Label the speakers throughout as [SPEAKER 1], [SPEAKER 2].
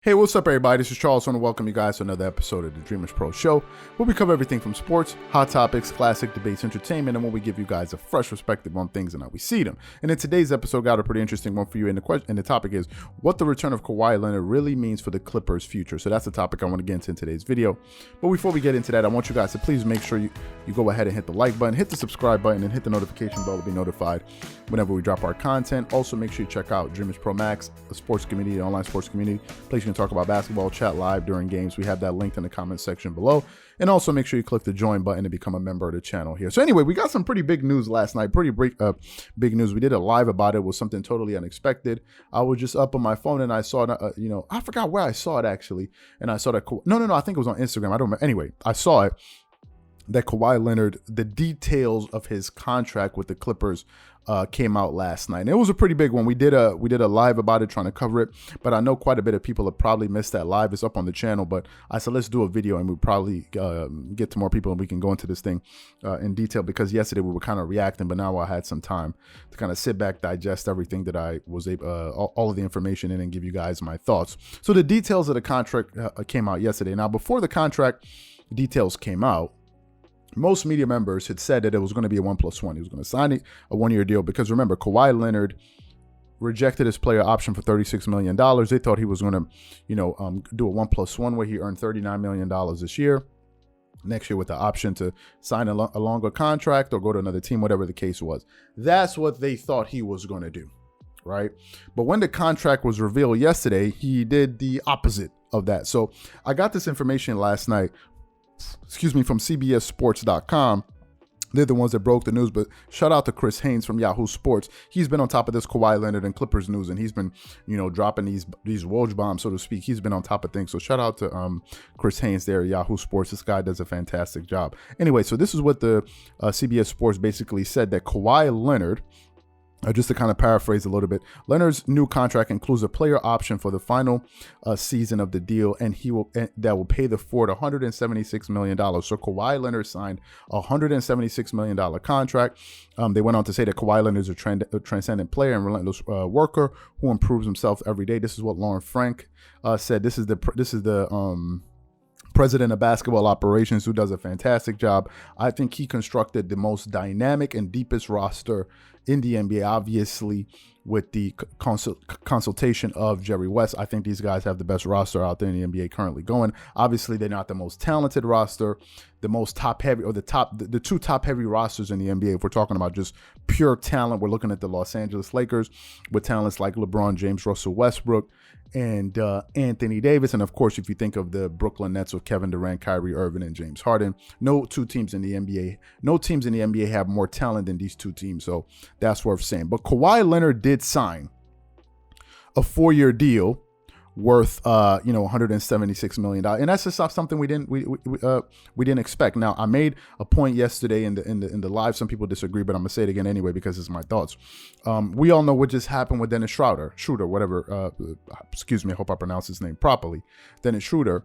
[SPEAKER 1] Hey, what's up, everybody? This is Charles. I want to welcome you guys to another episode of the Dreamerspro Show, where we cover everything from sports, hot topics, classic debates, entertainment, and where we give you guys a fresh perspective on things and how we see them. And in today's episode, got a pretty interesting one for you. And the topic is what the return of Kawhi Leonard really means for the Clippers' future. So that's the topic I want to get into in today's video. But before we get into that, I want you guys to please make sure you go ahead and hit the like button, hit the subscribe button, and hit the notification bell to be notified whenever we drop our content. Also, make sure you check out Dreamerspro Max, a sports community, an online sports community, place you can talk about basketball, chat live during games. We have that linked in the comment section below. And also make sure you click the join button to become a member of the channel here. So anyway, we got some pretty big news last night, big news. We did a live about it. It was something totally unexpected. I was just up on my phone and I saw, I forgot where I saw it actually. And I saw that, I think it was on Instagram. I don't remember. Anyway, I saw it. That Kawhi Leonard, the details of his contract with the Clippers came out last night. And it was a pretty big one. We did a live about it, trying to cover it, but I know quite a bit of people have probably missed that live. It's up on the channel, but I said, let's do a video and we'll probably get to more people and we can go into this thing in detail, because yesterday we were kind of reacting, but now I had some time to kind of sit back, digest everything that I was able, all of the information in, and give you guys my thoughts. So the details of the contract came out yesterday. Now, before the contract details came out, most media members had said that it was going to be a 1+1. He was going to sign a one-year deal because, remember, Kawhi Leonard rejected his player option for $36 million. They thought he was going to, do a 1+1 where he earned $39 million this year. Next year with the option to sign a longer contract or go to another team, whatever the case was. That's what they thought he was going to do, right? But when the contract was revealed yesterday, he did the opposite of that. So I got this information last night, from CBSSports.com. They're the ones that broke the news, but shout out to Chris Haynes from Yahoo Sports. He's been on top of this Kawhi Leonard and Clippers news, and he's been, dropping these Woj bombs, so to speak. He's been on top of things. So shout out to Chris Haynes there at Yahoo Sports. This guy does a fantastic job. Anyway, so this is what the CBS Sports basically said, that Kawhi Leonard, just to kind of paraphrase a little bit, Leonard's new contract includes a player option for the final season of the deal, and that will pay the Ford $176 million. So Kawhi Leonard signed a $176 million contract. They went on to say that Kawhi Leonard is a transcendent player and relentless worker who improves himself every day. This is what Lauren Frank said. This is the president of basketball operations, who does a fantastic job. I think he constructed the most dynamic and deepest roster in the NBA, obviously with the consultation of Jerry West. I think these guys have the best roster out there in the NBA currently going. Obviously, they're not the most talented roster, the most top heavy, or the two top heavy rosters in the NBA. If we're talking about just pure talent, we're looking at the Los Angeles Lakers with talents like LeBron James, Russell Westbrook, and Anthony Davis. And of course, if you think of the Brooklyn Nets with Kevin Durant, Kyrie Irving, and James Harden, no teams in the NBA have more talent than these two teams. So that's worth saying. But Kawhi Leonard did sign a 4-year deal worth $176 million, and that's just something we didn't expect. Now, I made a point yesterday in the live. Some people disagree, but I'm gonna say it again anyway because it's my thoughts. We all know what just happened with Dennis Schroeder, whatever. Excuse me, I hope I pronounced his name properly. Dennis Schroeder.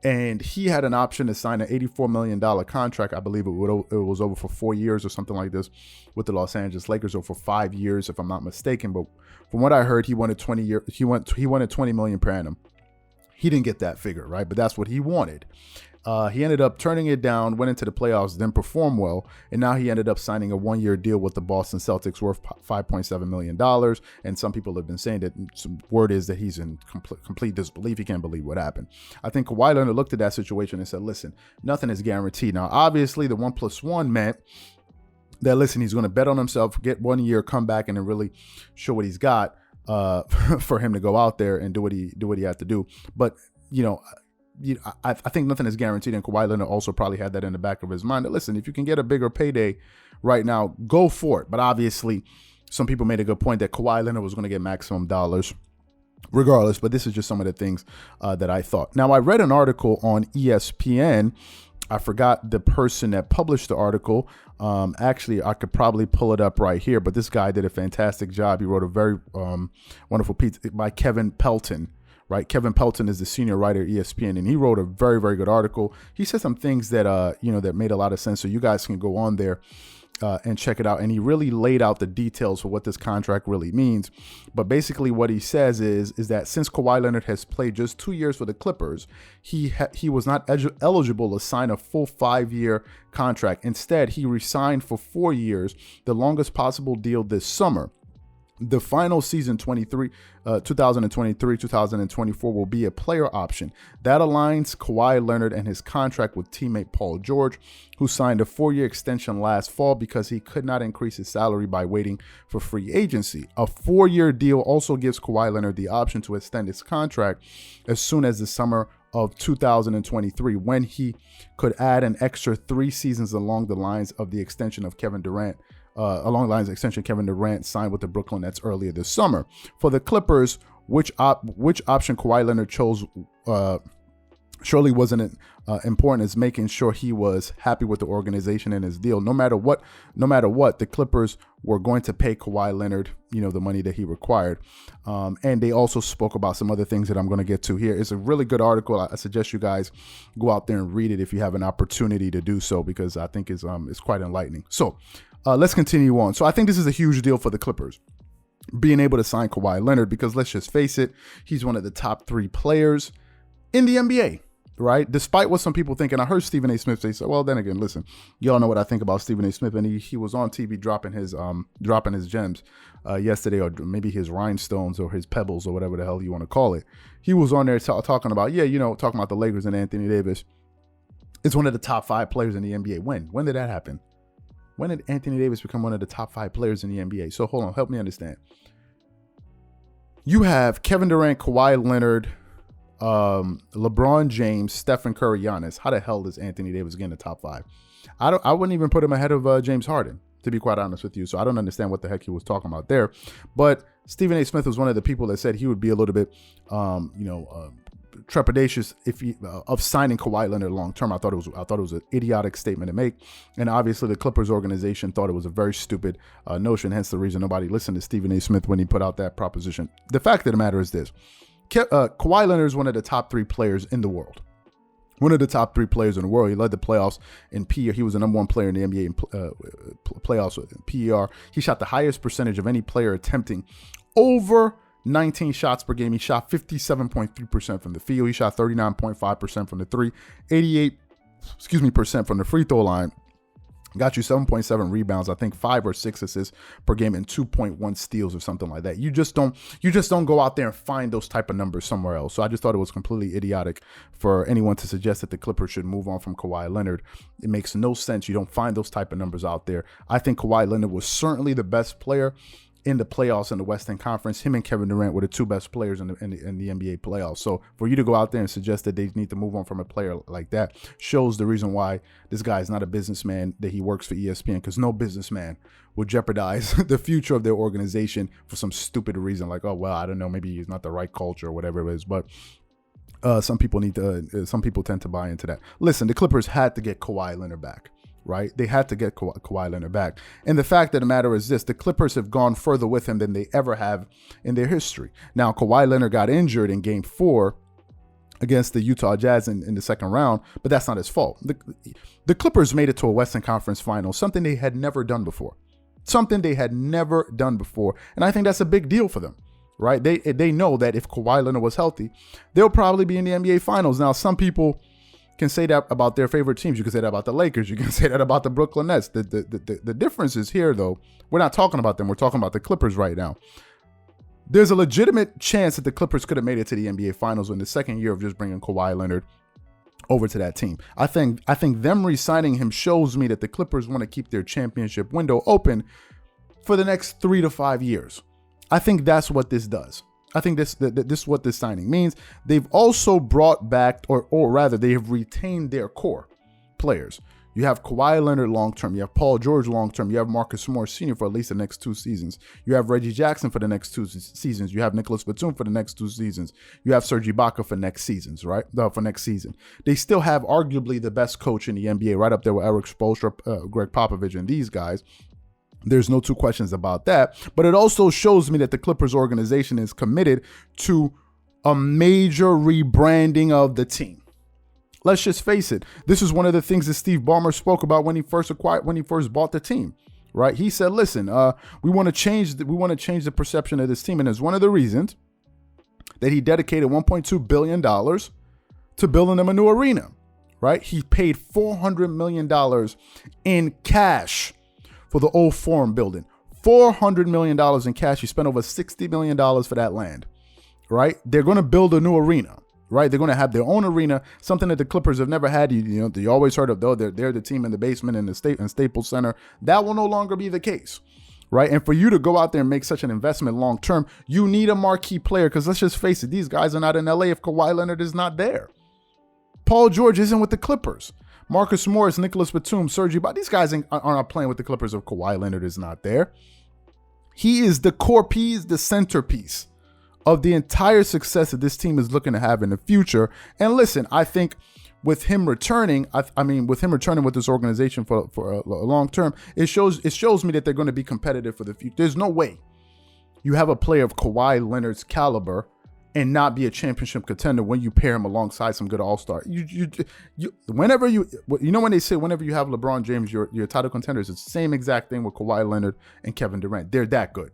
[SPEAKER 1] And he had an option to sign an $84 million contract. I believe it was over for 4 years or something like this with the Los Angeles Lakers, or for 5 years, if I'm not mistaken. But from what I heard, he wanted 20 million per annum. He didn't get that figure, right? But that's what he wanted. He ended up turning it down, went into the playoffs, then performed well, and now he ended up signing a 1-year deal with the Boston Celtics worth $5.7 million. And some people have been saying that some word is that he's in complete disbelief. He can't believe what happened. I think Kawhi Leonard looked at that situation and said, listen, nothing is guaranteed. Now, obviously, the 1+1 meant that, listen, he's going to bet on himself, get 1 year, come back, and then really show what he's got for him to go out there and do what he had to do. But, I think nothing is guaranteed, and Kawhi Leonard also probably had that in the back of his mind. That, listen, if you can get a bigger payday right now, go for it. But obviously, some people made a good point that Kawhi Leonard was going to get maximum dollars regardless. But this is just some of the things that I thought. Now, I read an article on ESPN. I forgot the person that published the article. Actually, I could probably pull it up right here. But this guy did a fantastic job. He wrote a very wonderful piece by Kevin Pelton. Right, Kevin Pelton is the senior writer at ESPN, and he wrote a very, very good article. He said some things that that made a lot of sense. So you guys can go on there and check it out. And he really laid out the details for what this contract really means. But basically what he says is that since Kawhi Leonard has played just 2 years for the Clippers, he was not eligible to sign a full 5-year contract. Instead, he re-signed for 4 years, the longest possible deal this summer. The final season, 2023-2024, will be a player option. That aligns Kawhi Leonard and his contract with teammate Paul George, who signed a 4-year extension last fall because he could not increase his salary by waiting for free agency. A 4-year deal also gives Kawhi Leonard the option to extend his contract as soon as the summer of 2023, when he could add an extra 3 seasons along the lines of the extension of Kevin Durant. Along the lines of extension Kevin Durant signed with the Brooklyn Nets earlier this summer. For the Clippers, which option Kawhi Leonard chose surely wasn't important as making sure he was happy with the organization and his deal. No matter what, the Clippers were going to pay Kawhi Leonard, the money that he required. And they also spoke about some other things that I'm going to get to here. It's a really good article. I suggest you guys go out there and read it if you have an opportunity to do so, because I think it's quite enlightening. So let's continue on. So I think this is a huge deal for the Clippers, being able to sign Kawhi Leonard, because let's just face it, he's one of the top 3 players in the NBA, right? Despite what some people think. And I heard Stephen A. Smith say, so, well, then again, listen, y'all know what I think about Stephen A. Smith, and he was on TV dropping his gems yesterday, or maybe his rhinestones or his pebbles or whatever the hell you want to call it. He was on there talking about, talking about the Lakers and Anthony Davis. It's one of the top 5 players in the NBA. When did that happen? When did Anthony Davis become one of the top 5 players in the NBA? So hold on, help me understand. You have Kevin Durant, Kawhi Leonard, LeBron James, Stephen Curry, Giannis. How the hell does Anthony Davis get in the top 5? I wouldn't even put him ahead of James Harden, to be quite honest with you. So I don't understand what the heck he was talking about there. But Stephen A. Smith was one of the people that said he would be a little bit, trepidatious of signing Kawhi Leonard long term. I thought it was an idiotic statement to make, and obviously the Clippers organization thought it was a very stupid notion. Hence the reason nobody listened to Stephen A. Smith when he put out that proposition. The fact of the matter is this: Kawhi Leonard is one of the top 3 players in the world. One of the top 3 players in the world. He led the playoffs in PER. He was the number 1 player in the NBA in playoffs in PER. He shot the highest percentage of any player attempting over 19 shots per game. He shot 57.3% from the field. He shot 39.5% from the 3, 88% from the free throw line. Got you 7.7 rebounds, I think 5 or 6 assists per game, and 2.1 steals or something like that. You just don't go out there and find those type of numbers somewhere else. So I just thought it was completely idiotic for anyone to suggest that the Clippers should move on from Kawhi Leonard. It makes no sense. You don't find those type of numbers out there. I think Kawhi Leonard was certainly the best player in the playoffs in the Western Conference. Him and Kevin Durant were the 2 best players in the NBA playoffs. So for you to go out there and suggest that they need to move on from a player like that shows the reason why this guy is not a businessman, that he works for ESPN, because no businessman would jeopardize the future of their organization for some stupid reason like, oh, well, I don't know, maybe he's not the right culture or whatever it is. But some people tend to buy into that. Listen, the Clippers had to get Kawhi Leonard back. Right? They had to get Kawhi Leonard back. And the fact of the matter is this: the Clippers have gone further with him than they ever have in their history. Now, Kawhi Leonard got injured in Game 4 against the Utah Jazz in the second round, but that's not his fault. The Clippers made it to a Western Conference Final, something they had never done before. And I think that's a big deal for them. Right? They know that if Kawhi Leonard was healthy, they'll probably be in the NBA Finals. Now, some people can say that about their favorite teams. You can say that about the Lakers. You can say that about the Brooklyn Nets. The difference is here, though. We're not talking about them. We're talking about the Clippers right now. There's a legitimate chance that the Clippers could have made it to the NBA Finals in the second year of just bringing Kawhi Leonard over to that team. I think them re-signing him shows me that the Clippers want to keep their championship window open for the next 3 to 5 years. I think that's what this does. I think this is what this signing means. They've also brought back, or rather, they have retained their core players. You have Kawhi Leonard long-term. You have Paul George long-term. You have Marcus Morris Sr. for at least the next 2 seasons. You have Reggie Jackson for the next 2 seasons. You have Nicholas Batum for the next 2 seasons. You have Serge Ibaka for next seasons, right? For next season. They still have arguably the best coach in the NBA, right up there with Eric Spoelstra, Greg Popovich, and these guys. There's no 2 questions about that. But it also shows me that the Clippers organization is committed to a major rebranding of the team. Let's just face it. This is one of the things that Steve Ballmer spoke about when he first bought the team. right? He said, listen, we want to change the perception of this team. And it's one of the reasons that he dedicated $1.2 billion to building them a new arena, right? He paid $400 million in cash for the old Forum building. $400 million in cash. He spent over $60 million for that land, right? They're going to build a new arena, right? They're going to have their own arena, something that the Clippers have never had. You always heard of, though, they're the team in the basement in the Staples Center. That will no longer be the case, right? And for you to go out there and make such an investment long term, you need a marquee player, because let's just face it, these guys are not in LA if Kawhi Leonard is not there. Paul George isn't with the Clippers. Marcus Morris, Nicholas Batum, Serge Ibaka, these guys are not playing with the Clippers if Kawhi Leonard is not there. He is the core piece, the centerpiece of the entire success that this team is looking to have in the future. And listen, I think with him returning, with this organization for a long term, it shows me that they're going to be competitive for the future. There's no way you have a player of Kawhi Leonard's caliber and not be a championship contender when you pair him alongside some good all-star. When they say whenever you have LeBron James, you're title contenders, it's the same exact thing with Kawhi Leonard and Kevin Durant. They're that good.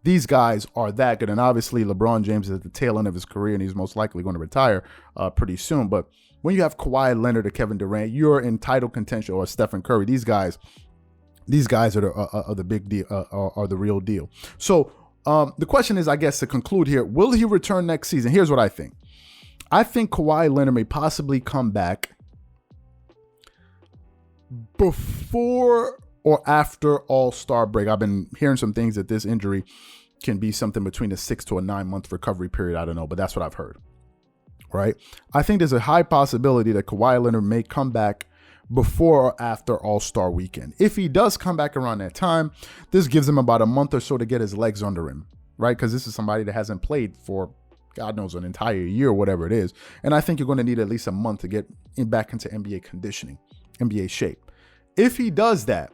[SPEAKER 1] These guys are that good. And obviously LeBron James is at the tail end of his career and he's most likely going to retire pretty soon. But when you have Kawhi Leonard or Kevin Durant, you're in title contention, or Stephen Curry. These guys are the big deal, are the real deal. So the question is, I guess, to conclude here, will he return next season? Here's what I think. I think Kawhi Leonard may possibly come back before or after All-Star break. I've been hearing some things that this injury can be something between a 6 to a 9 month recovery period. I don't know, but that's what I've heard, right? I think there's a high possibility that Kawhi Leonard may come back before or after All-Star weekend. If he does come back around that time, this gives him about a month or so to get his legs under him, right? Because this is somebody that hasn't played for, God knows, an entire year or whatever it is. And I think you're going to need at least a month to get back into NBA conditioning, NBA shape. If he does that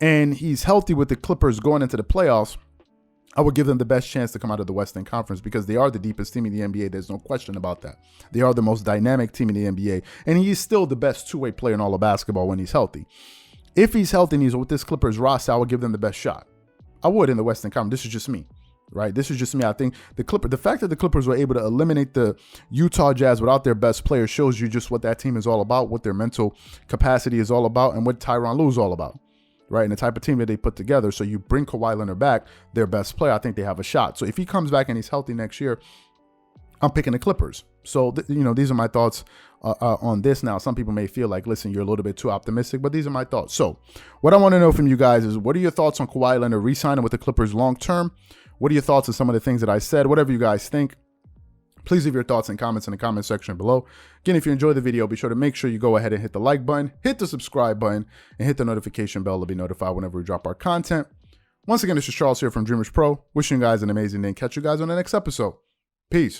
[SPEAKER 1] and he's healthy with the Clippers going into the playoffs, I would give them the best chance to come out of the Western Conference, because they are the deepest team in the NBA. There's no question about that. They are the most dynamic team in the NBA, and he's still the best two-way player in all of basketball when he's healthy. If he's healthy and he's with this Clippers roster, I would give them the best shot. I would in the Western Conference. This is just me, right? This is just me. I think the fact that the Clippers were able to eliminate the Utah Jazz without their best player shows you just what that team is all about, what their mental capacity is all about, and what Tyronn Lue is all about. Right, and the type of team that they put together. So you bring Kawhi Leonard back, their best player, I think they have a shot. So if he comes back and he's healthy next year, I'm picking the Clippers. So, these are my thoughts on this. Now, some people may feel like, listen, you're a little bit too optimistic, but these are my thoughts. So what I want to know from you guys is, what are your thoughts on Kawhi Leonard re-signing with the Clippers long term? What are your thoughts on some of the things that I said? Whatever you guys think, please leave your thoughts and comments in the comment section below. Again, if you enjoyed the video, be sure to make sure you go ahead and hit the like button, hit the subscribe button, and hit the notification bell to be notified whenever we drop our content. Once again, this is Charles here from Dreamerspro. Wishing you guys an amazing day and catch you guys on the next episode. Peace.